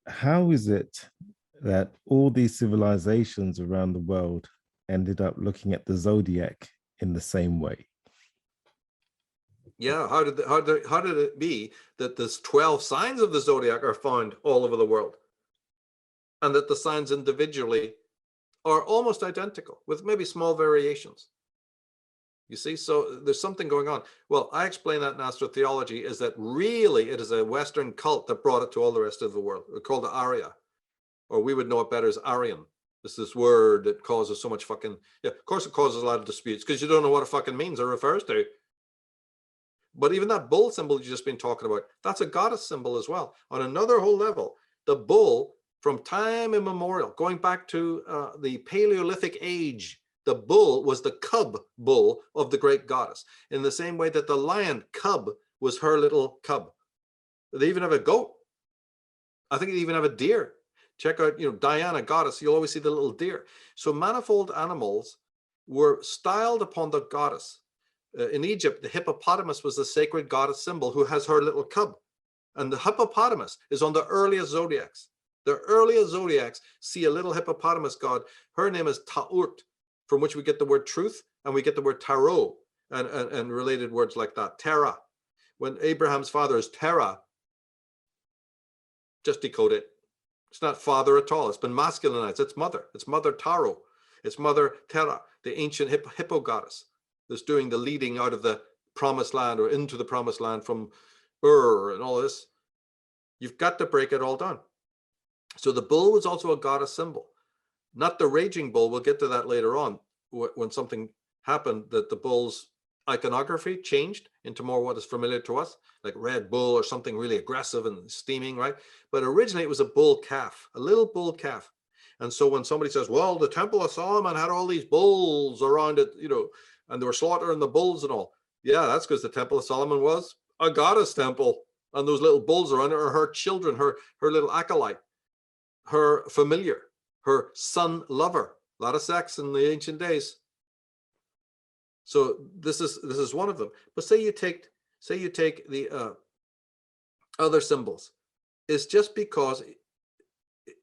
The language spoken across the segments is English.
how is it that all these civilizations around the world ended up looking at the zodiac in the same way? Yeah, how did it be that there's 12 signs of the zodiac are found all over the world, and that the signs individually are almost identical with maybe small variations? You see, so there's something going on. Well, I explain that in astrotheology is that really it is a Western cult that brought it to all the rest of the world. We're called the Arya, or we would know it better as Aryan. This word that causes so much fucking, yeah, of course it causes a lot of disputes because you don't know what it fucking means or refers to. But even that bull symbol you've just been talking about, that's a goddess symbol as well. On another whole level, the bull from time immemorial, going back to the Paleolithic age, the bull was the cub bull of the great goddess, in the same way that the lion cub was her little cub. They even have a goat. I think they even have a deer. Check out, Diana, goddess, you'll always see the little deer. So manifold animals were styled upon the goddess. In Egypt, the hippopotamus was the sacred goddess symbol who has her little cub. And the hippopotamus is on the earliest zodiacs. The earliest zodiacs see a little hippopotamus god. Her name is Ta'urt, from which we get the word truth, and we get the word tarot and related words like that. Terah. When Abraham's father is Terah, just decode it. It's not father at all. It's been masculinized. It's mother. It's Mother Taro. It's Mother Terah, the ancient hippo goddess that's doing the leading out of the promised land or into the promised land from Ur and all this. You've got to break it all down. So the bull was also a goddess symbol, not the raging bull. We'll get to that later on when something happened that the bull's iconography changed into more what is familiar to us, like Red Bull or something really aggressive and steaming, right? But originally it was a bull calf, a little bull calf. And so when somebody says, well, the Temple of Solomon had all these bulls around it, and they were slaughtering the bulls and all. Yeah, that's because the Temple of Solomon was a goddess temple. And those little bulls around it are her children, her little acolyte, her familiar, her son lover. A lot of sex in the ancient days. So this is one of them. But say you take the other symbols. It's just because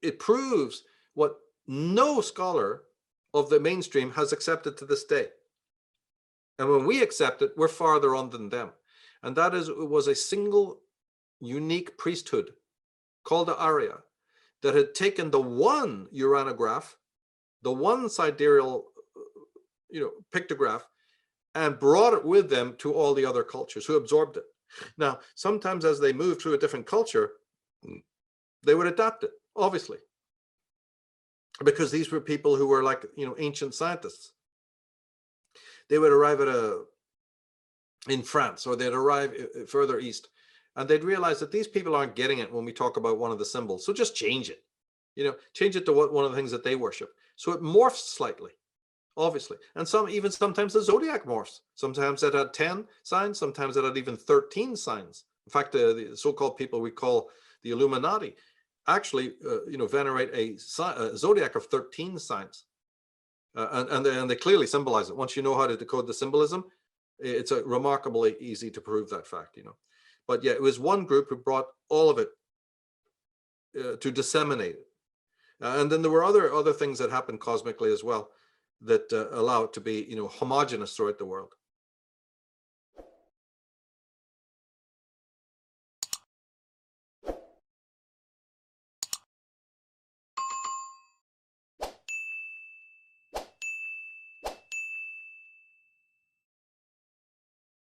it proves what no scholar of the mainstream has accepted to this day. And when we accept it, we're farther on than them. And that is, it was a single unique priesthood called the Arya that had taken the one uranograph, the one sidereal, pictograph, and brought it with them to all the other cultures who absorbed it. Now, sometimes as they moved through a different culture, they would adapt it, obviously, because these were people who were like, ancient scientists. They would arrive in France, or they'd arrive further east, and they'd realize that these people aren't getting it when we talk about one of the symbols. So just change it, change it to one of the things that they worship. So it morphs slightly, obviously. And sometimes the zodiac morphs. Sometimes it had 10 signs, sometimes it had even 13 signs. In fact, the so-called people we call the Illuminati actually, venerate a zodiac of 13 signs. And they clearly symbolize it. Once you know how to decode the symbolism, it's remarkably easy to prove that fact, But yeah, it was one group who brought all of it to disseminate it. And then there were other things that happened cosmically as well that allow it to be, homogenous throughout the world.